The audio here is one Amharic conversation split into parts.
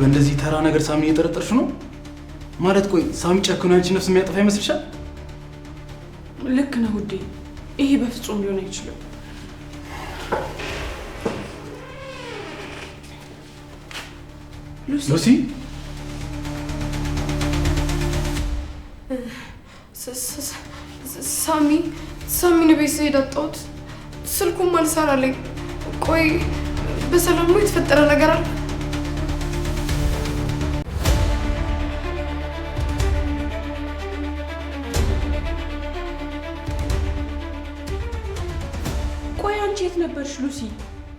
በእንደዚህ ተራ ነገር ሳሚን እየጠረጠርሽ ነው ማለት? ቆይ ሳሚ ጨክኖ ያንቺ ነፍስ የሚያጠፋ ይመስልሻል? ልክ ነው ውዴ፣ ይሄ በፍጹም ሊሆን አይችልም። ሉሲ ሳሚን ቤት ስሄድ አጣሁት። ስልኩም አልሰራልኝ። ቆይ በሰላም ነው? የተፈጠረ ነገር አለ? ቆይ አንቺ የት ነበርሽ ሉሲ?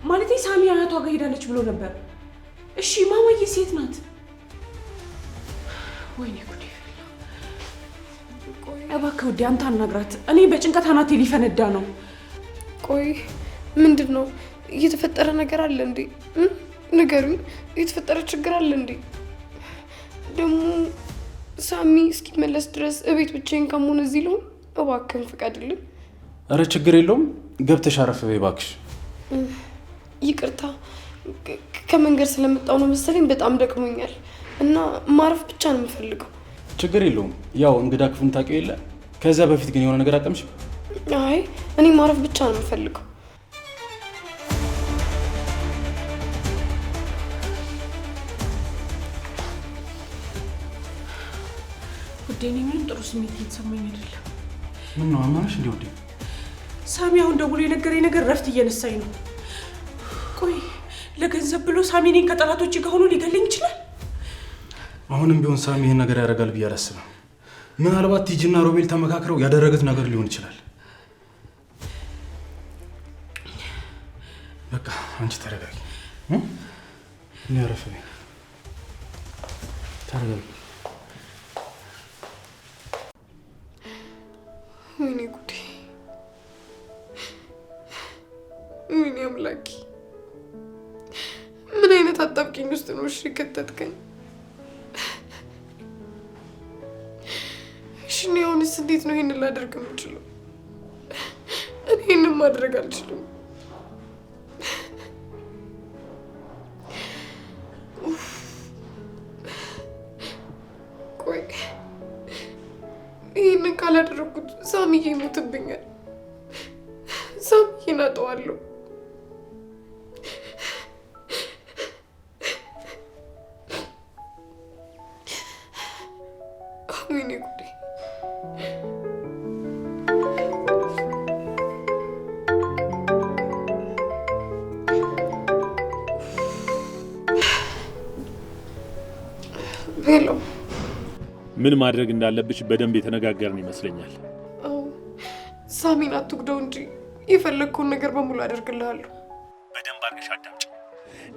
ማለቴ ሳሚ አያቷ ጋር ሄዳለች ብሎ ነበር። እሺ ማማዬ ሴት ናት? ወይኔ ጉዴ! እባክህ ውዴ አንተ አናግራት። እኔ በጭንቀት አናቴ ሊፈነዳ ነው። ቆይ ምንድን ነው እየተፈጠረ ነገር አለ እንዴ? ንገሩኝ። እየተፈጠረ ችግር አለ እንዴ? ደግሞ ሳሚ እስኪመለስ ድረስ እቤት ብቻዬን ከመሆን እዚህ ልሁን? እባክህን ፍቀድልኝ። ኧረ ችግር የለውም ገብተሽ አረፍ በይ እባክሽ። ይቅርታ ከመንገድ ስለመጣሁ ነው መሰለኝ በጣም ደክሞኛል እና ማረፍ ብቻ ነው የምፈልገው። ችግር የለውም ያው እንግዳ ክፍሉን ታውቂው የለ። ከዛ በፊት ግን የሆነ ነገር አቀምሽ? አይ እኔ ማረፍ ብቻ ነው የምፈልገው። ውዴ እኔ ምንም ጥሩ ስሜት እየተሰማኝ አይደለም። ምን ነው አማረሽ እንዴ ውዴ? ሳሚ አሁን ደውሎ የነገረኝ ነገር ረፍት እየነሳኝ ነው። ቆይ ለገንዘብ ብሎ ሳሚ እኔን ከጠላቶቼ ጋር ሆኖ ሊገለኝ ይችላል? አሁንም ቢሆን ሳሚ ይሄን ነገር ያደርጋል ብዬ አላስብም። ምናልባት ቲጂና ሮቤል ተመካክረው ያደረጉት ነገር ሊሆን ይችላል። በቃ አንቺ ተረጋጊ። እኔ አረፍ በይ። ተረጋጊ። ወይኔ ጉዴ! ወይኔ አምላኬ! ምን አይነት አጣብቂኝ ውስጥ ነው እሺ ከተትከኝ? እሺ እኔ አሁንስ እንዴት ነው ይሄንን ላደርግ የምችለው? እኔ ይሄንን ማድረግ አልችልም። ቆይ ይሄንን ካላደረኩት ሳሚዬ ይሞትብኛል። ሳሚዬን አጠዋለሁ። ወይኔ ጉዴ! ሄሎ፣ ምን ማድረግ እንዳለብሽ በደንብ የተነጋገርን ይመስለኛል። አዎ ሳሚን አትጉዳው እንጂ የፈለግከውን ነገር በሙሉ አደርግልሃለሁ። በደንብ አድርገሽ አዳምጪ።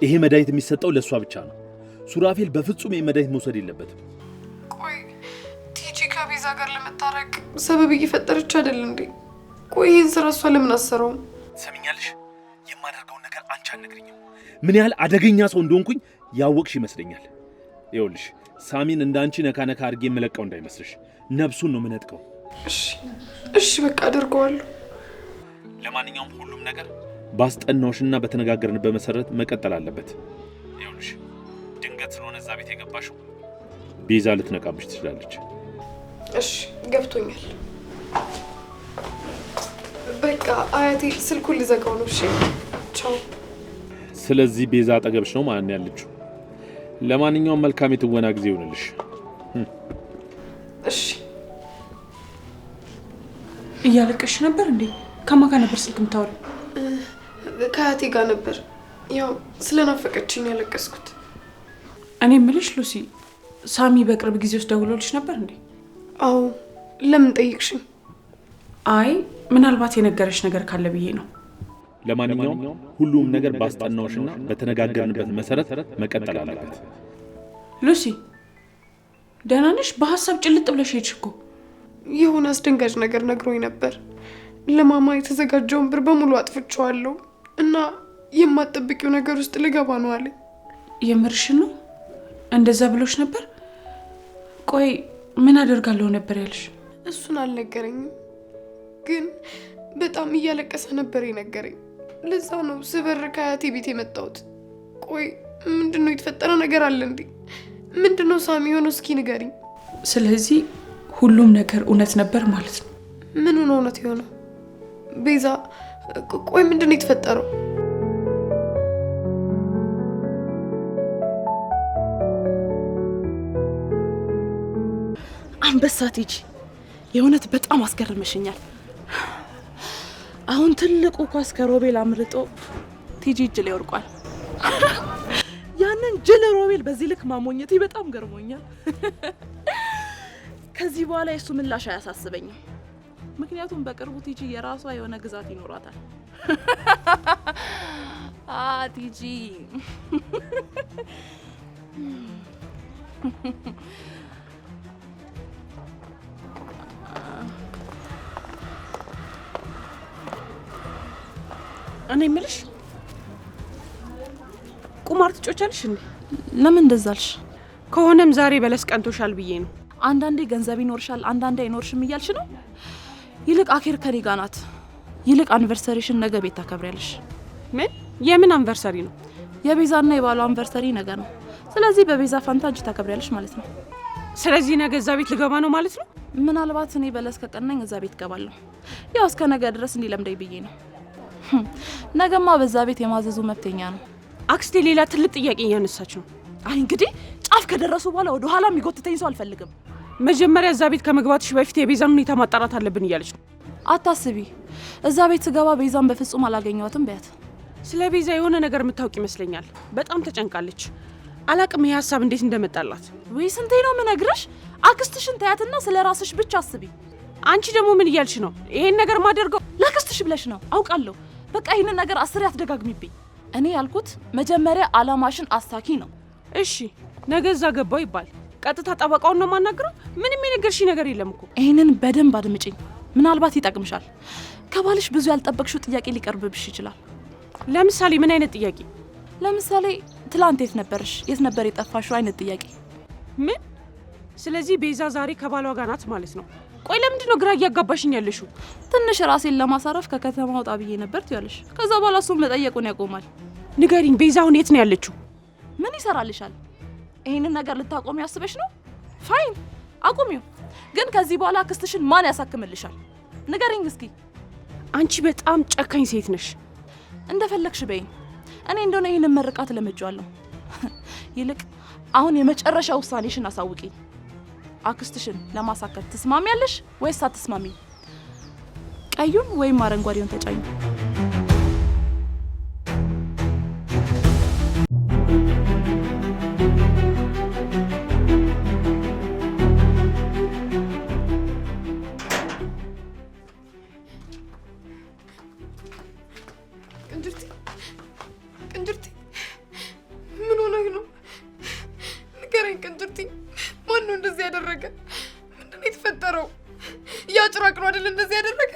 ይሄ መድኃኒት የሚሰጠው ለእሷ ብቻ ነው። ሱራፌል በፍጹም ይሄ መድኃኒት መውሰድ የለበትም። ቆይ ቲጂ ከቤዛ ጋር ለመታረቅ ሰበብ እየፈጠረች አይደል እንዴ? ቆይ ይህን ስራ እሷ ለምን አሰረውም? ሰሚኛለሽ? የማደርገውን ነገር አንቺ አልነግሪኝም። ምን ያህል አደገኛ ሰው እንደሆንኩኝ ያወቅሽ ይመስለኛል። ይኸውልሽ ሳሚን እንዳንቺ ነካ ነካ አድርጌ የምለቀው እንዳይመስልሽ። ነብሱን ነው የምነጥቀው። እሺ በቃ አደርገዋለሁ። ለማንኛውም ሁሉም ነገር ባስጠናውሽና በተነጋገርንበት መሰረት መቀጠል አለበት። ይኸውልሽ ድንገት ስለሆነ እዛ ቤት የገባሽው ቤዛ ልትነቃብሽ ትችላለች። እሺ ገብቶኛል። በቃ አያቴ ስልኩን ሊዘጋው ነው። እሺ ቻው። ስለዚህ ቤዛ አጠገብሽ ነው ማለት ነው ያለችው። ለማንኛውም መልካም የትወና ጊዜ ይሁንልሽ። እሺ። እያለቀሽ ነበር እንዴ? ከማን ጋር ነበር ስልክ የምታወሪው? ከአያቴ ጋር ነበር። ያው ስለናፈቀችኝ ያለቀስኩት። እኔ የምልሽ ሉሲ፣ ሳሚ በቅርብ ጊዜ ውስጥ ደውሎልሽ ነበር እንዴ? አዎ። ለምን ጠይቅሽኝ? አይ ምናልባት የነገረሽ ነገር ካለ ብዬ ነው። ለማንኛውም ሁሉም ነገር ባስጠናውሽና በተነጋገርንበት መሰረት መቀጠል አለበት። ሉሲ ደህና ነሽ? በሐሳብ ጭልጥ ብለሽ ሄድሽ እኮ። የሆነ አስደንጋጭ ነገር ነግሮኝ ነበር። ለማማ የተዘጋጀውን ብር በሙሉ አጥፍቼዋለሁ እና የማትጠብቂው ነገር ውስጥ ልገባ ነው አለኝ። የምርሽን ነው? እንደዛ ብሎሽ ነበር? ቆይ ምን አደርጋለሁ ነበር ያልሽ? እሱን አልነገረኝም፣ ግን በጣም እያለቀሰ ነበር የነገረኝ። ለዛ ነው ስበር ከአያቴ ቤት የመጣሁት። ቆይ ምንድነው የተፈጠረ ነገር አለ እንዴ? ምንድነው ሳሚ የሆነው? እስኪ ንገሪኝ። ስለዚህ ሁሉም ነገር እውነት ነበር ማለት ነው? ምን ነው እውነት የሆነው? ቤዛ ቆይ ምንድነው የተፈጠረው? አንበሳ ቲጂ የእውነት በጣም አስገርመሽኛል። አሁን ትልቁ ኳስ ከሮቤል አምርጦ ቲጂ እጅ ላይ ወርቋል። ያንን ጅል ሮቤል በዚህ ልክ ማሞኘት በጣም ገርሞኛል። ከዚህ በኋላ የሱ ምላሽ አያሳስበኝም። ምክንያቱም በቅርቡ ቲጂ የራሷ የሆነ ግዛት ይኖራታል። ቲጂ እኔ የምልሽ ቁማር ትጮቻለሽ እንዴ? ለምን እንደዛልሽ? ከሆነም ዛሬ በለስ ቀንቶሻል ብዬ ነው። አንዳንዴ ገንዘብ ይኖርሻል፣ አንዳንዴ አይኖርሽም እያልሽ ነው? ይልቅ አኬር ከኔ ጋር ናት። ይልቅ አንቨርሰሪሽን ነገ ቤት ታከብሪያለሽ። ምን? የምን አንቨርሰሪ ነው? የቤዛና የባሏ አንቨርሰሪ ነገ ነው። ስለዚህ በቤዛ ፋንታ አንቺ ታከብሪያለሽ ማለት ነው። ስለዚህ ነገ እዛ ቤት ልገባ ነው ማለት ነው? ምናልባት እኔ በለስ ከቀናኝ እዛ ቤት ገባለሁ። ያው እስከ ነገ ድረስ እንዲለምደኝ ብዬ ነው። ነገማ በዛ ቤት የማዘዙ መብተኛ ነው። አክስቴ ሌላ ትልቅ ጥያቄ እያነሳች ነው። አይ እንግዲህ ጫፍ ከደረሱ በኋላ ወደ ኋላ የሚጎትተኝ ሰው አልፈልግም። መጀመሪያ እዛ ቤት ከመግባትሽ በፊት የቤዛን ሁኔታ ማጣራት አለብን እያለች ነው። አታስቢ፣ እዛ ቤት ስገባ ቤዛን በፍጹም አላገኘዋትም በያት። ስለ ቤዛ የሆነ ነገር የምታውቅ ይመስለኛል። በጣም ተጨንቃለች። አላቅም ይሄ ሀሳብ እንዴት እንደመጣላት። ወይ ስንቴ ነው የምነግርሽ? አክስትሽን ታያትና ስለ ራስሽ ብቻ አስቢ። አንቺ ደግሞ ምን እያልሽ ነው? ይሄን ነገር ማደርገው ለአክስትሽ ብለሽ ነው አውቃለሁ። በቃ ይህንን ነገር 10 አትደጋግሚብኝ። እኔ ያልኩት መጀመሪያ አላማሽን አሳኪ ነው። እሺ ነገ እዛ ገባው ይባል ቀጥታ ጠበቃውን ነው ማናገረው? ምንም የነገርሽ ነገር የለም እኮ። ይህንን በደንብ አድምጪኝ፣ ምናልባት ይጠቅምሻል። ከባልሽ ብዙ ያልጠበቅሽው ጥያቄ ሊቀርብብሽ ይችላል። ለምሳሌ ምን አይነት ጥያቄ? ለምሳሌ ትላንት የት ነበርሽ፣ የት ነበር የጠፋሽው አይነት ጥያቄ። ምን? ስለዚህ ቤዛ ዛሬ ከባሏ ጋር ናት ማለት ነው? ቆይ ለምንድን ነው ግራ እያጋባሽኝ ያለሽው? ትንሽ ራሴን ለማሳረፍ ከከተማ ወጣ ብዬ ነበር ትያለሽ። ከዛ በኋላ እሱን መጠየቁን ያቆማል። ንገሪኝ፣ ቤዛ አሁን የት ነው ያለችው? ምን ይሰራልሻል? ይሄንን ነገር ልታቆሚ ያስበሽ ነው? ፋይን አቁሚው። ግን ከዚህ በኋላ ክስትሽን ማን ያሳክምልሻል? ንገሪኝ እስኪ። አንቺ በጣም ጨካኝ ሴት ነሽ። እንደፈለግሽ በይኝ። እኔ እንደሆነ ይሄንን መርቃት ለምጄዋለሁ። ይልቅ አሁን የመጨረሻ ውሳኔሽን አሳውቂኝ። አክስትሽን ለማሳከት ትስማሚያለሽ ወይስ አትስማሚ? ቀዩን ወይም አረንጓዴውን ተጫኙ። ቅንጅርቲ ምን ሆነህ ነው? ንገረኝ ቅንጅርቲ፣ ማን ነው እንደዚህ ያደረገ? ምንድነው የተፈጠረው? ያ ጭራቅ ነው አይደል እንደዚህ ያደረገ?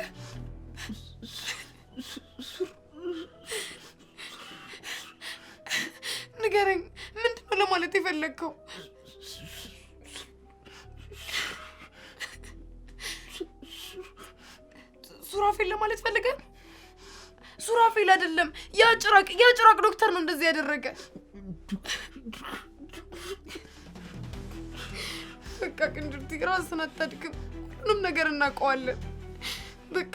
ንገረኝ፣ ምንድነው ለማለት የፈለግከው? ሱራፌል ለማለት ፈልገህ? ሱራፌል አይደለም፣ ያ ጭራቅ ዶክተር ነው እንደዚህ ያደረገ። በቃ ቅንጅርቲ ራስን አታድክም፣ ሁሉንም ነገር እናውቀዋለን። በቃ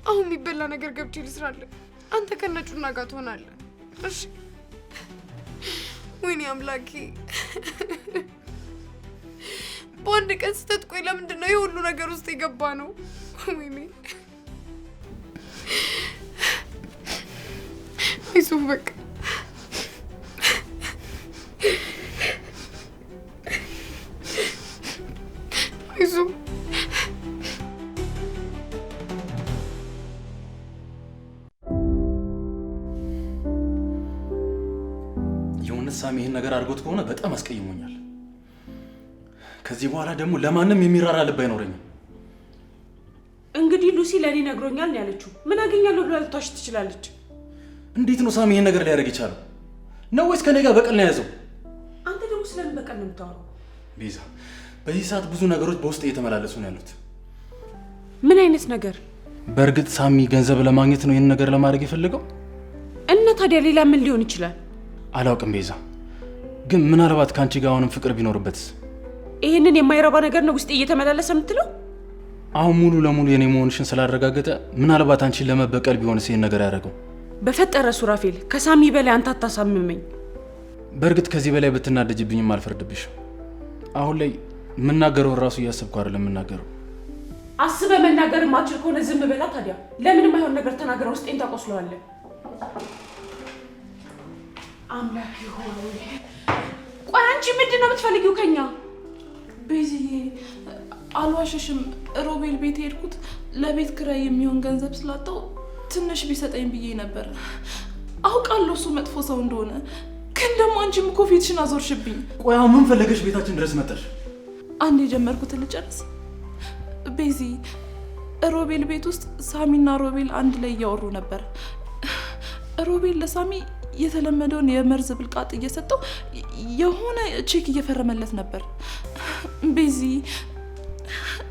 አሁን የሚበላ ነገር ገብቼ ልስራለን፣ አንተ ከነጩና ጋር ትሆናለህ። እሺ? ወይኔ አምላኬ፣ በአንድ ቀን ስተት። ቆይ ለምንድን ነው የሁሉ ነገር ውስጥ የገባ ነው? ወይኔ አይዞህ በቃ አይዞህ። የእውነት ሳሚ ይህን ነገር አድርጎት ከሆነ በጣም አስቀይሞኛል። ከዚህ በኋላ ደግሞ ለማንም የሚራራ ልብ አይኖረኝም። እንግዲህ ሉሲ ለእኔ ነግሮኛል ነው ያለችው። ምን አገኛለሁ ብላ ልትዋሽ ትችላለች? እንዴት ነው ሳሚ ይህን ነገር ሊያደርግ የቻለው? ነው ወይስ ከኔ ጋር በቀል ነው የያዘው? አንተ ደግሞ ስለምን በቀል ነው የምታወራው? ቤዛ፣ በዚህ ሰዓት ብዙ ነገሮች በውስጥ እየተመላለሱ ነው ያሉት። ምን አይነት ነገር? በእርግጥ ሳሚ ገንዘብ ለማግኘት ነው ይህን ነገር ለማድረግ የፈለገው? እና ታዲያ ሌላ ምን ሊሆን ይችላል? አላውቅም ቤዛ፣ ግን ምናልባት ካንቺ ጋር አሁንም ፍቅር ቢኖርበትስ? ይሄንን የማይረባ ነገር ነው ውስጤ እየተመላለሰ የምትለው? አሁን ሙሉ ለሙሉ የኔ መሆንሽን ስላረጋገጠ ምናልባት አንቺን ለመበቀል ቢሆንስ ይሄን ነገር ያደረገው? በፈጠረ ሱራፌል፣ ከሳሚ በላይ አንተ አታሳምመኝ። በእርግጥ ከዚህ በላይ ብትናደጅብኝም አልፈርድብሽም። አሁን ላይ የምናገረው ራሱ እያሰብኩ አይደለም የምናገረው። አስበ መናገር ማችል ከሆነ ዝም በላ። ታዲያ ለምንም አይሆን ነገር ተናገረው፣ ውስጤን ታቆስለዋለህ። አምላክ ሆይ፣ ቆይ አንቺ ምንድን ነው የምትፈልጊው ከኛ? ቤዚዬ አልዋሸሽም፣ ሮቤል ቤት ሄድኩት ለቤት ክራይ የሚሆን ገንዘብ ስላጣው ትንሽ ቢሰጠኝ ብዬ ነበር። አውቃለሁ እሱ መጥፎ ሰው እንደሆነ፣ ግን ደግሞ አንቺም እኮ ፊትሽን አዞርሽብኝ። ቆይ አሁን ምን ፈለገሽ ቤታችን ድረስ መጣሽ? አንድ የጀመርኩትን ልጨርስ። ቤዚ ሮቤል ቤት ውስጥ ሳሚና ሮቤል አንድ ላይ እያወሩ ነበር። ሮቤል ለሳሚ የተለመደውን የመርዝ ብልቃጥ እየሰጠው የሆነ ቼክ እየፈረመለት ነበር። ቤዚ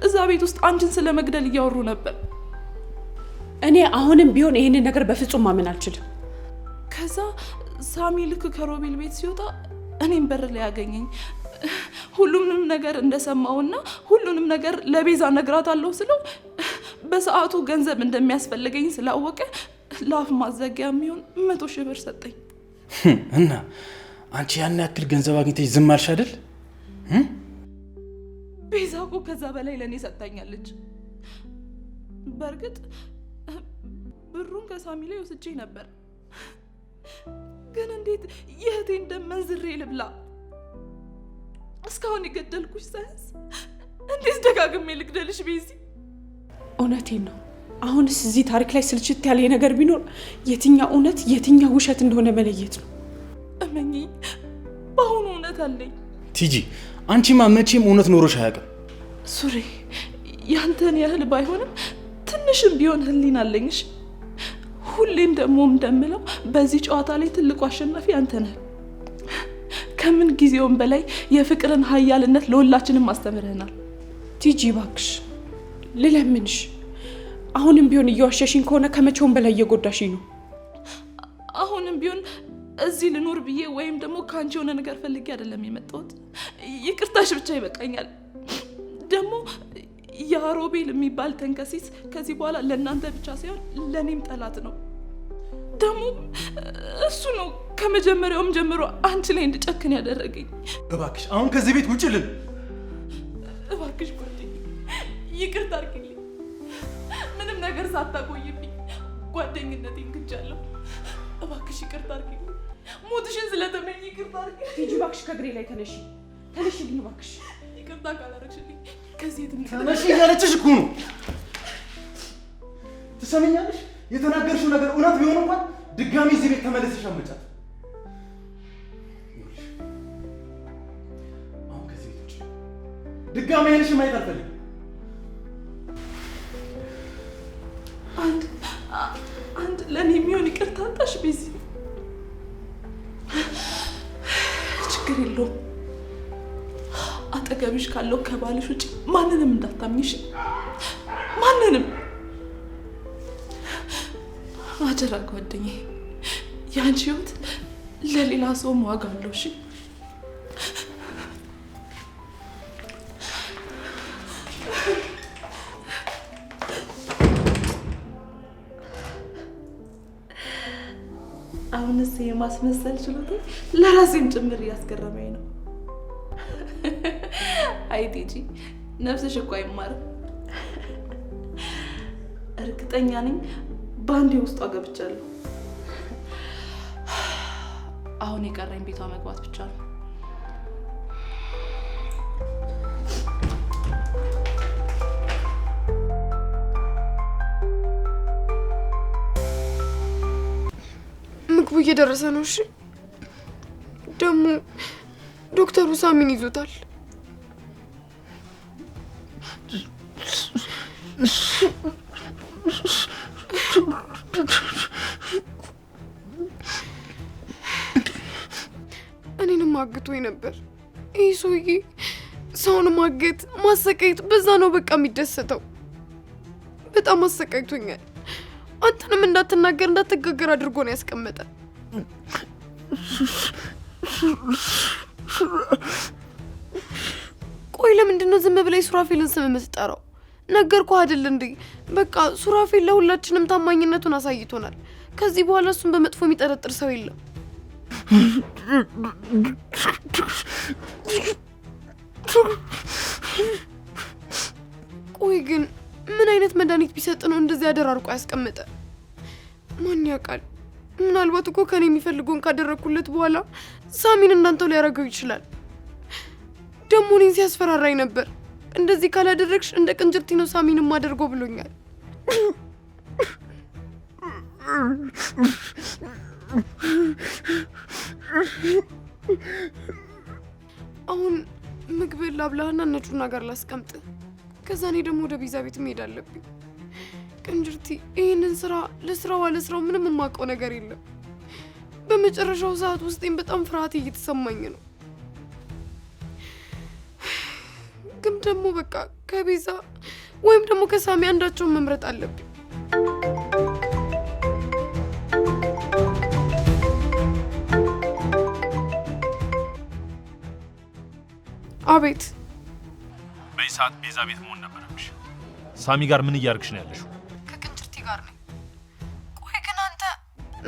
እዛ ቤት ውስጥ አንቺን ስለ መግደል እያወሩ ነበር። እኔ አሁንም ቢሆን ይሄንን ነገር በፍጹም ማመን አልችልም። ከዛ ሳሚ ልክ ከሮቤል ቤት ሲወጣ እኔም በር ላይ ያገኘኝ። ሁሉንም ነገር እንደሰማውና ሁሉንም ነገር ለቤዛ ነግራታለሁ ስለው በሰዓቱ ገንዘብ እንደሚያስፈልገኝ ስላወቀ ለአፍ ማዘጊያ የሚሆን 100,000 ብር ሰጠኝ። እና አንቺ ያን ያክል ገንዘብ አግኝተሽ ዝም አልሽ አይደል? ቤዛ እኮ ከዛ በላይ ለእኔ ሰጥታኛለች። በእርግጥ ብሩን ከሳሚ ላይ ወስጄ ነበር፣ ግን እንዴት የእህቴን ደም መንዝሬ ልብላ? እስካሁን የገደልኩሽ ሳይንስ እንዴት ደጋግሜ ልግደልሽ ቤዚ? እውነቴን ነው። አሁንስ እዚህ ታሪክ ላይ ስልችት ያለ ነገር ቢኖር የትኛው እውነት የትኛው ውሸት እንደሆነ መለየት ነው። እመኚ፣ በአሁኑ እውነት አለኝ። ቲጂ አንቺማ መቼም እውነት ኖሮሽ አያውቅም። ሱሪ ያንተን ያህል ባይሆንም ትንሽም ቢሆን ህሊና አለኝሽ። ሁሌም ደግሞ እንደምለው በዚህ ጨዋታ ላይ ትልቁ አሸናፊ አንተ ነህ። ከምን ጊዜውም በላይ የፍቅርን ኃያልነት ለሁላችንም አስተምረናል። ቲጂ እባክሽ ልለምንሽ፣ አሁንም ቢሆን እየዋሸሽኝ ከሆነ ከመቼውም በላይ እየጎዳሽኝ ነው። አሁንም ቢሆን እዚህ ልኖር ብዬ ወይም ደግሞ ከአንቺ የሆነ ነገር ፈልጌ አይደለም የመጣሁት። ይቅርታሽ ብቻ ይበቃኛል። ደግሞ ያ ሮቤል የሚባል ተንከሲስ ከዚህ በኋላ ለእናንተ ብቻ ሳይሆን ለእኔም ጠላት ነው። ደግሞ እሱ ነው ከመጀመሪያውም ጀምሮ አንቺ ላይ እንድጨክን ያደረገኝ። እባክሽ አሁን ከዚህ ቤት ውጭልን። እባክሽ ጓደኛዬ ይቅርታ አድርጊልኝ። ምንም ነገር ሳታቆይብኝ ጓደኝነቴን ክጃለሁ። እባክሽ ይቅርታ አድርጊልኝ። ሞትሽን ስለተመኝ ይቅርታ አድርጊልኝ። ቲጂ እባክሽ ከእግሬ ላይ ተነሺ፣ ተነሺልኝ እባክሽ። ይቅርታ ካላደረግሽልኝ ከዚህ ተነሺ እያለችሽ እኮ ነው። ትሰሚኛለሽ? የተናገርሽው ነገር እውነት ቢሆን እንኳን ድጋሚ እዚህ ቤት ተመለስሽ አመጫት። አሁን ከዚህ ቤት ውጭ ድጋሚ አይንሽ ማየት አልፈልግም። አንድ ለእኔ የሚሆን ይቅርታ አጣሽ ቤዚ። ችግር የለውም። አጠገብሽ ካለው ከባልሽ ውጭ ማንንም እንዳታምኝሽ፣ ማንንም። አደራ ጓደኛዬ፣ የአንቺ ህይወት ለሌላ ሰውም ዋጋ አለው። እሺ አሁንስ የማስመሰል ችሎታ ለራሴም ጭምር እያስገረመኝ ነው። አይ ቲጂ ነፍስሽ እኮ አይማርም። እርግጠኛ ነኝ በአንዴ ውስጧ ገብቻለሁ። አሁን የቀረኝ ቤቷ መግባት ብቻ ነው። ምግቡ እየደረሰ ነው። እሺ ደግሞ ዶክተሩ ሳሚን ይዞታል። እኔንም አግቶኝ ነበር። ይህ ሰውዬ ሰውን ማገት ማሰቃየት በዛ ነው በቃ የሚደሰተው። በጣም አሰቃይቶኛል። አንተንም እንዳትናገር እንዳትጋገር አድርጎ ነው ያስቀመጠ። ቆይ ለምንድን ነው ዝም ብለህ ሱራፌልን ስም የምትጠራው? ነገርኩህ አይደል እንዴ? በቃ ሱራፌል ለሁላችንም ታማኝነቱን አሳይቶናል። ከዚህ በኋላ እሱን በመጥፎ የሚጠረጥር ሰው የለም። ቆይ ግን ምን አይነት መድኃኒት ቢሰጥ ነው እንደዚህ አደራርቆ ያስቀመጠ? ማን ያውቃል? ምናልባት እኮ ከኔ የሚፈልገውን ካደረግኩለት በኋላ ሳሚን እንዳንተው ሊያደርገው ይችላል። ደግሞ እኔን ሲያስፈራራኝ ነበር። እንደዚህ ካላደረግሽ እንደ ቅንጅርቲ ነው ሳሚን ማደርገው ብሎኛል። አሁን ምግብ ላብላህና ነጩና ጋር ላስቀምጥ። ከዛ እኔ ደግሞ ወደ ቤዛ ቤት መሄድ አለብኝ። ቅንጅርቲ ይህንን ስራ ለስራው ምንም የማውቀው ነገር የለም። በመጨረሻው ሰዓት ውስጤን በጣም ፍርሃት እየተሰማኝ ነው። ግን ደግሞ በቃ ከቤዛ ወይም ደግሞ ከሳሚ አንዳቸውን መምረጥ አለብኝ። አቤት። በዚህ ሰዓት ቤዛ ቤት መሆን ነበረብሽ። ሳሚ ጋር ምን እያደረግሽ ነው ያለሽው? ከቅንጅርቲ ጋር ነኝ። ቆይ ግን አንተ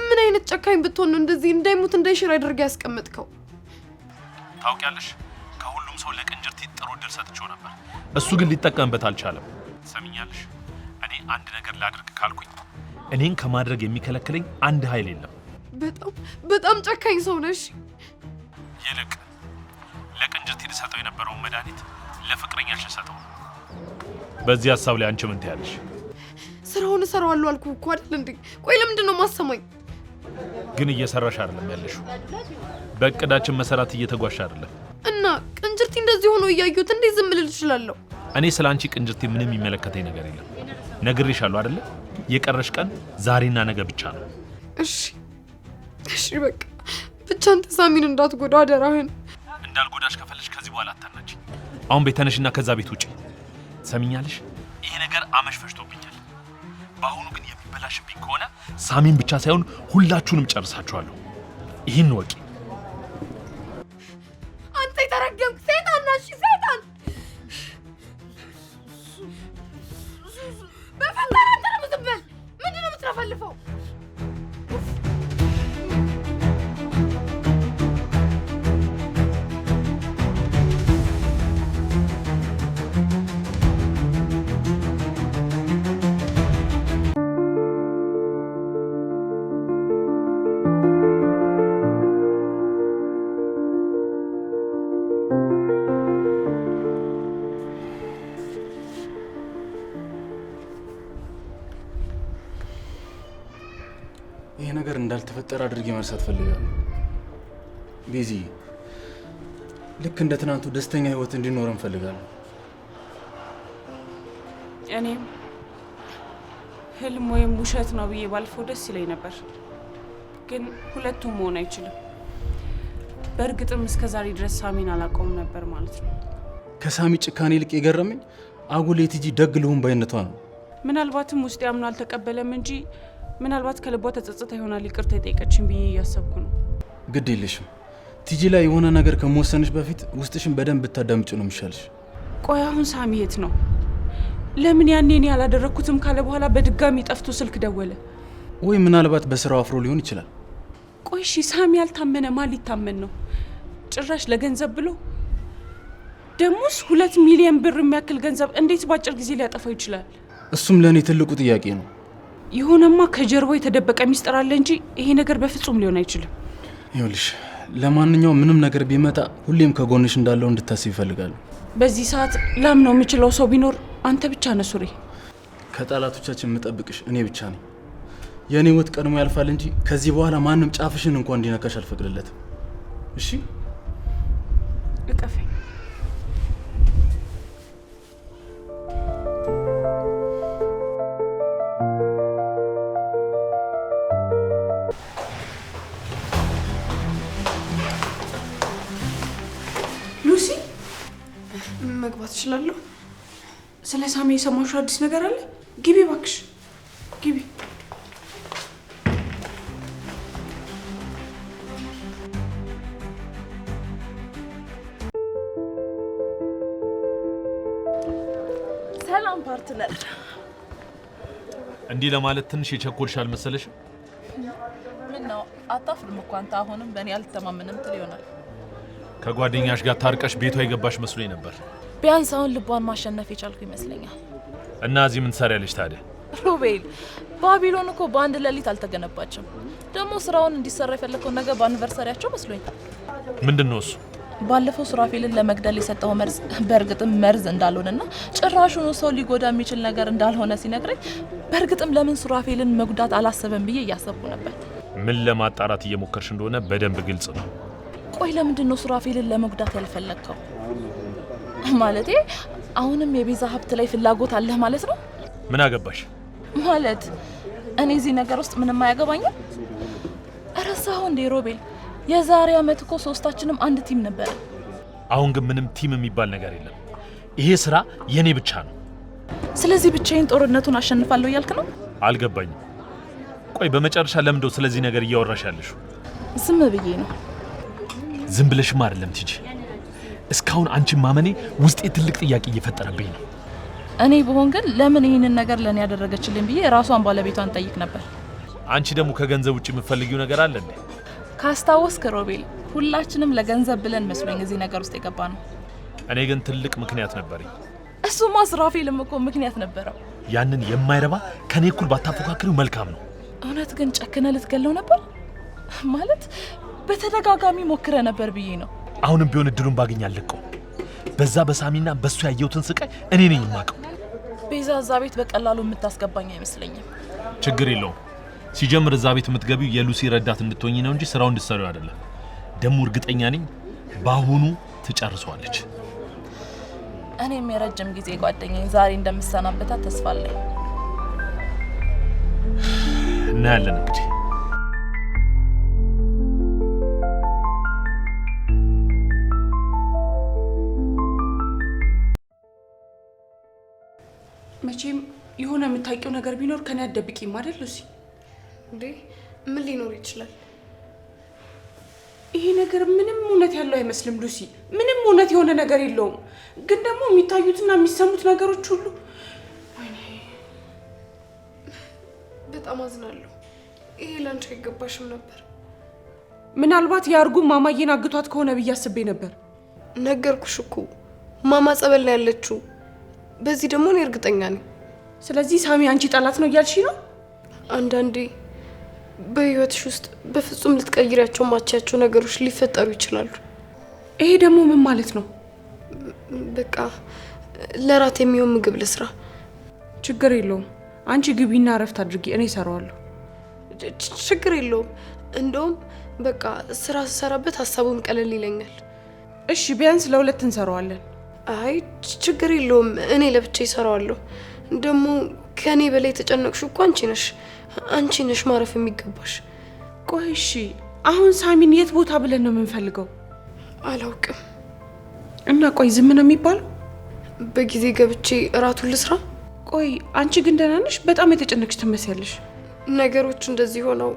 ምን አይነት ጨካኝ ብትሆን ነው እንደዚህ እንዳይሞት እንዳይሽር አድርገህ ያስቀመጥከው? ታውቂያለሽ፣ ከሁሉም ሰው ለቅንጅርቲ ጥሩ እድል ሰጥቼው ነበር። እሱ ግን ሊጠቀምበት አልቻለም። ሰሚኛለሽ፣ እኔ አንድ ነገር ላድርግ ካልኩኝ እኔን ከማድረግ የሚከለክለኝ አንድ ኃይል የለም። በጣም ጨካኝ ሰው ነሽ። ይልቅ ለቅንጅርቲ ልሰጠው የነበረውን መድኃኒት ለፍቅረኛሽ ልሰጠው። በዚህ ሀሳብ ላይ አንቺ ምን ትያለሽ? ስራውን እሰራዋለሁ አልኩህ እኮ አይደል እንዴ? ቆይ ለምንድን ነው ማሰማኝ? ግን እየሰራሽ አይደለም ያለሽው። በእቅዳችን መሰራት እየተጓሽ አይደለም። እና ቅንጅርቲ እንደዚህ ሆኖ እያዩት እንዴት ዝም ልል እችላለሁ? እኔ ስለ አንቺ ቅንጅርቲ ምንም የሚመለከተኝ ነገር የለም። ነግሬሻለሁ አይደለ? የቀረሽ ቀን ዛሬና ነገ ብቻ ነው። እሺ በቃ ብቻ አንተ ሳሚን እንዳትጎዳ አደራህን። እንዳልጎዳሽ ከፈለሽ ከዚህ በኋላ አታናጂ። አሁን ቤት ተነሽና ከዛ ቤት ውጪ። ሰሚኛለሽ? ይሄ ነገር አመሽ ፈሽቶብኛል። በአሁኑ ግን የሚበላሽብኝ ከሆነ ሳሚን ብቻ ሳይሆን ሁላችሁንም ጨርሳችኋለሁ። ይህን ወቂ። አንተ የተረገምክ ሰይጣን ነሽ! ሰይጣን! በፈጠረ አንተ ነው የምትበል። ምንድን ነው የምትረፈልፈው? ይሄ ነገር እንዳልተፈጠረ አድርጌ መርሳት ፈልጋለሁ። ቤዚ፣ ልክ እንደ ትናንቱ ደስተኛ ህይወት እንዲኖረን ፈልጋለሁ። እኔም ህልም ወይም ውሸት ነው ብዬ ባልፈው ደስ ይለኝ ነበር፣ ግን ሁለቱም መሆን አይችልም። በእርግጥም እስከዛሬ ድረስ ሳሚን አላውቀውም ነበር ማለት ነው። ከሳሚ ጭካኔ ይልቅ የገረመኝ አጉል የቲጂ ደግ ልሁን ባይነቷ ነው። ምናልባትም ውስጥ ያምኖ አልተቀበለም እንጂ ምናልባት ከልቧ ተጸጽታ ይሆናል ይቅርታ የጠየቀችኝ ብዬ እያሰብኩ ነው። ግድ የለሽም። ቲጂ ላይ የሆነ ነገር ከመወሰንሽ በፊት ውስጥሽን በደንብ ብታዳምጪ ነው የሚሻልሽ። ቆይ አሁን ሳሚ የት ነው? ለምን ያኔ እኔ ያላደረኩትም ካለ በኋላ በድጋሚ ጠፍቶ ስልክ ደወለ? ወይ ምናልባት በስራው አፍሮ ሊሆን ይችላል። ቆይ እሺ፣ ሳሚ ያልታመነ ማን ሊታመን ነው? ጭራሽ ለገንዘብ ብሎ ደሞስ 2 ሚሊዮን ብር የሚያክል ገንዘብ እንዴት ባጭር ጊዜ ሊያጠፋው ይችላል? እሱም ለእኔ ትልቁ ጥያቄ ነው። የሆነማ ከጀርባው የተደበቀ ሚስጥር አለ እንጂ ይሄ ነገር በፍጹም ሊሆን አይችልም። ይኸውልሽ፣ ለማንኛውም ምንም ነገር ቢመጣ ሁሌም ከጎንሽ እንዳለው እንድታስብ ይፈልጋሉ። በዚህ ሰዓት ላምነው የምችለው ሰው ቢኖር አንተ ብቻ ነህ ሱሬ። ከጠላቶቻችን የምጠብቅሽ እኔ ብቻ ነኝ። የእኔ ህይወት ቀድሞ ያልፋል እንጂ ከዚህ በኋላ ማንም ጫፍሽን እንኳን እንዲነካሽ አልፈቅድለትም። እሺ? እቀፈኝ። ሉሲ፣ መግባት እችላለሁ? ስለ ሳሚ የሰማሽው አዲስ ነገር አለ? ግቢ እባክሽ፣ ግቢ። ሰላም ፓርትነር። እንዲህ ለማለት ትንሽ የቸኮልሻል መሰለሽ? ምን ነው አታፍርም እኮ አንተ አሁንም በእኔ አልተማመንም ትል ይሆናል። ከጓደኛሽ ጋር ታርቀሽ ቤቷ የገባሽ መስሎኝ ነበር። ቢያንስ አሁን ልቧን ማሸነፍ የቻልኩ ይመስለኛል። እና እዚህ ምን ትሰሪያለሽ ታዲያ? ሮቤል ባቢሎን እኮ በአንድ ሌሊት አልተገነባችም። ደግሞ ስራውን እንዲሰራ የፈለከው ነገር በአኒቨርሰሪያቸው መስሎኝ። ምንድነው እሱ? ባለፈው ሱራፌልን ለመግደል የሰጠው መርዝ በእርግጥም መርዝ እንዳልሆነና ጭራሹኑ ሰው ሊጎዳ የሚችል ነገር እንዳልሆነ ሲነግረኝ በእርግጥም ለምን ሱራፌልን መጉዳት አላሰበም ብዬ እያሰብኩ ነበር። ምን ለማጣራት እየሞከርሽ እንደሆነ በደንብ ግልጽ ነው። ቆይ ለምንድን ነው ሱራፌልን ለመጉዳት ያልፈለግከው? ማለቴ አሁንም የቤዛ ሀብት ላይ ፍላጎት አለህ ማለት ነው? ምን አገባሽ? ማለት እኔ እዚህ ነገር ውስጥ ምንም አያገባኝም። እረሳኸው እንዴ ሮቤል? የዛሬ አመት እኮ ሶስታችንም አንድ ቲም ነበር። አሁን ግን ምንም ቲም የሚባል ነገር የለም። ይሄ ስራ የኔ ብቻ ነው። ስለዚህ ብቻዬን ጦርነቱን አሸንፋለሁ እያልክ ነው? አልገባኝም። ቆይ በመጨረሻ ለምንድነው ስለዚህ ነገር እያወራሽ ያለሽው? ዝም ብዬ ነው። ዝም ብለሽማ አይደለም ቲጂ። እስካሁን አንቺን ማመኔ ውስጤ ትልቅ ጥያቄ እየፈጠረብኝ ነው። እኔ በሆን ግን ለምን ይሄንን ነገር ለኔ ያደረገችልኝ ብዬ ራሷን ባለቤቷን ጠይቅ ነበር። አንቺ ደግሞ ከገንዘብ ውጪ የምትፈልጊው ነገር አለ እንዴ? ካስታወስክ ሮቤል ሁላችንም ለገንዘብ ብለን መስሎኝ እዚህ ነገር ውስጥ የገባ ነው። እኔ ግን ትልቅ ምክንያት ነበርኝ። እሱማ ሱራፌልም እኮ ምክንያት ነበረው። ያንን የማይረባ ከኔ እኩል ባታፎካክሪው መልካም ነው። እውነት ግን ጨክነ ልትገለው ነበር? ማለት በተደጋጋሚ ሞክረ ነበር ብዬ ነው። አሁንም ቢሆን እድሉን ባገኝ አልለቀውም። በዛ በሳሚና በሱ ያየሁትን ስቃይ እኔ ነኝ የማውቀው። ቤዛ እዛ ቤት በቀላሉ የምታስገባኝ አይመስለኝም። ችግር የለውም። ሲጀምር እዛ ቤት የምትገቢው የሉሲ ረዳት እንድትሆኚ ነው እንጂ ስራውን እንድትሰሪው አይደለም። ደግሞ እርግጠኛ ነኝ በአሁኑ ትጨርሷለች። እኔም የረጅም ጊዜ ጓደኛዬ ዛሬ እንደምሰናበታት ተስፋ አለኝ። እናያለን እንግዲህ። መቼም የሆነ የምታውቂው ነገር ቢኖር ከኔ አትደብቂም አይደል ሉሲ? እንዴ ምን ሊኖር ይችላል? ይሄ ነገር ምንም እውነት ያለው አይመስልም ሉሲ። ምንም እውነት የሆነ ነገር የለውም። ግን ደግሞ የሚታዩትና የሚሰሙት ነገሮች ሁሉ በጣም አዝናለሁ። ይሄ ላንቺ አይገባሽም ነበር። ምናልባት ያርጉ ማማዬን አግቷት ከሆነ ብዬ አስቤ ነበር። ነገርኩሽ እኮ ማማ ጸበል ላይ ያለችው። በዚህ ደግሞ እኔ እርግጠኛ ነኝ። ስለዚህ ሳሚ አንቺ ጠላት ነው እያልሽ ነው? አንዳንዴ በህይወትሽ ውስጥ በፍጹም ልትቀይሪያቸው ማቻቸው ነገሮች ሊፈጠሩ ይችላሉ። ይሄ ደግሞ ምን ማለት ነው? በቃ ለራት የሚሆን ምግብ ልስራ። ችግር የለውም። አንቺ ግቢና እረፍት አድርጊ፣ እኔ እሰራዋለሁ። ችግር የለውም። እንደውም በቃ ስራ ስሰራበት ሀሳቡም ቀለል ይለኛል። እሺ ቢያንስ ለሁለት እንሰራዋለን። አይ ችግር የለውም። እኔ ለብቻ እሰራዋለሁ። ደግሞ ከኔ በላይ ተጨነቅሽ እኮ አንቺ ነሽ ማረፍ የሚገባሽ። ቆይ እሺ አሁን ሳሚን የት ቦታ ብለን ነው የምንፈልገው? አላውቅም። እና ቆይ ዝም ነው የሚባለው? በጊዜ ገብቼ እራቱን ልስራ። ቆይ አንቺ ግን ደህና ነሽ? በጣም የተጨነቅሽ ትመስያለሽ። ነገሮች እንደዚህ ሆነው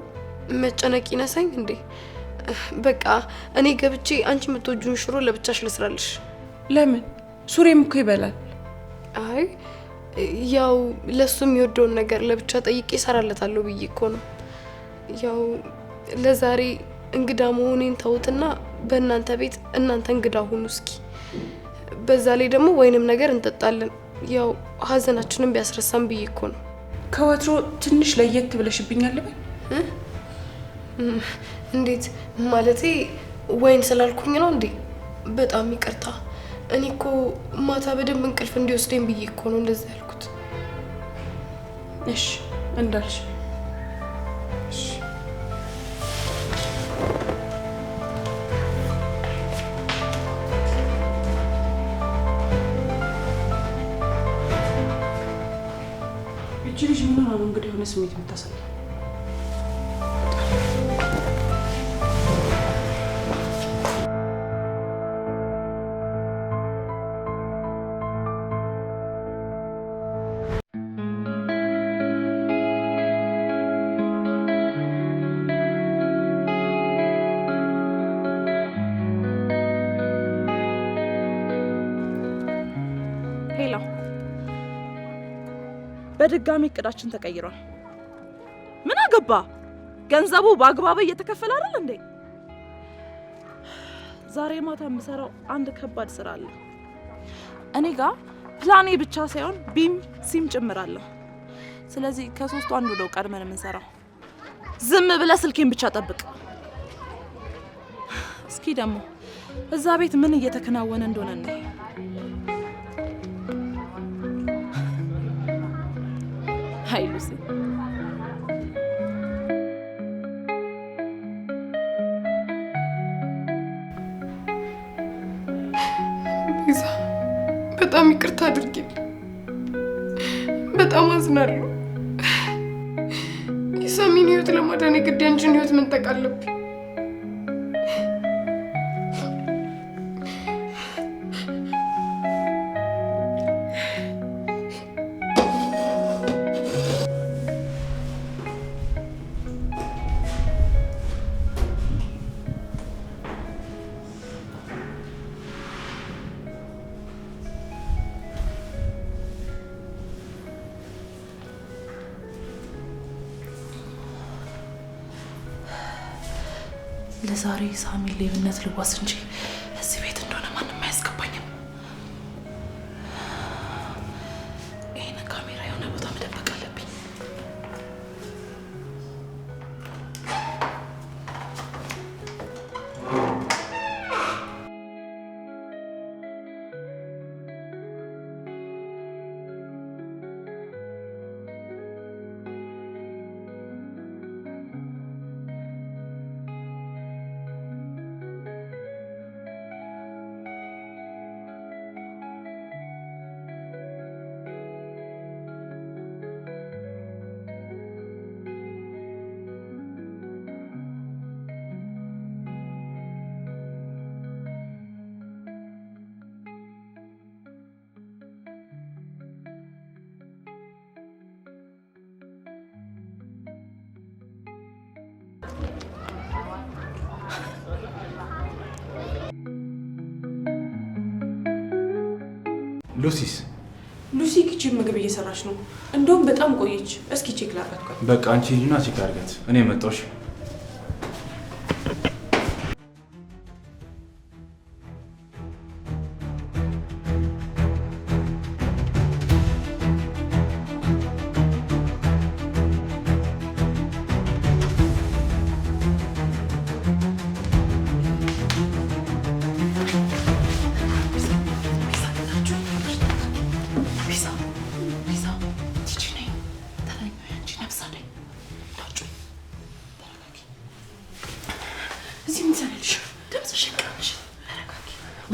መጨነቅ ይነሳኝ እንዴ? በቃ እኔ ገብቼ አንቺ የምትወጂውን ሽሮ ለብቻሽ ልስራልሽ። ለምን? ሱሬም እኮ ይበላል። አይ ያው ለሱ የሚወደውን ነገር ለብቻ ጠይቄ እሰራለታለሁ ብዬ እኮ ነው። ያው ለዛሬ እንግዳ መሆኔን ተውትና በእናንተ ቤት እናንተ እንግዳ ሁኑ እስኪ። በዛ ላይ ደግሞ ወይንም ነገር እንጠጣለን። ያው ሀዘናችንን ቢያስረሳም ብዬ እኮ ነው። ከወትሮ ትንሽ ለየት ብለሽብኛል። እንዴት ማለቴ? ወይን ስላልኩኝ ነው እንዴ? በጣም ይቅርታ። እኔ እኮ ማታ በደንብ እንቅልፍ እንዲወስደኝ ብዬ እኮ ነው እንደዛ ያልኩት። እሺ እንዳልሽ። እሺ እቺ ልጅ ምን ነው እንግዲህ የሆነ ስሜት የምታሳየው? በድጋሚ እቅዳችን ተቀይሯል። ምን አገባ? ገንዘቡ በአግባቡ እየተከፈለ አይደል እንዴ? ዛሬ ማታ የምሰራው አንድ ከባድ ስራ አለ። እኔ ጋር ፕላኔ ብቻ ሳይሆን ቢም ሲም ጭምራለሁ። ስለዚህ ከሶስቱ አንዱ ነው ቀድመን የምንሰራው። ዝም ብለህ ስልኬን ብቻ ጠብቅ። እስኪ ደግሞ እዛ ቤት ምን እየተከናወነ እንደሆነ ነው። ሃይ ሉሲ፣ ቤዛ በጣም ይቅርታ አድርጊልኝ። በጣም አዝናለሁ። የሳሚን ህይወት ለማዳን የግድ ያንቺን ህይወት መንጠቅ አለብኝ። ለዛሬ ሳሚን ሌብነት ልዋስ እንጂ እዚህ ቤት እንደሆነ ማንም አያስገባኝም። ይሄን ካሜራ የሆነ ቦታ መደበቅ አለብኝ። ሉሲስ? ሉሲ ኪችን ምግብ እየሰራች ነው። እንደውም በጣም ቆየች። እስኪ ቼክ ላድርጋት። በቃ አንቺ ሂጂና ቼክ አድርጋት። እኔ መጣሁሽ።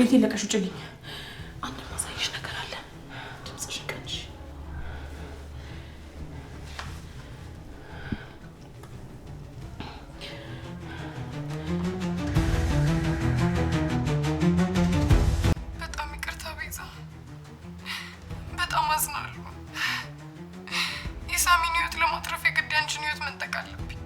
ቤቴን ለቀሽ ውጭልኝ። አንድ ማሳይሽ ነገር አለ። ድምፅሽን ቀንሽ። በጣም ይቅርታ ቤዛ፣ በጣም አዝናለሁ። የሳሚን ህይወት ለማትረፍ የግድ ያንቺን ህይወት መንጠቅ አለብኝ።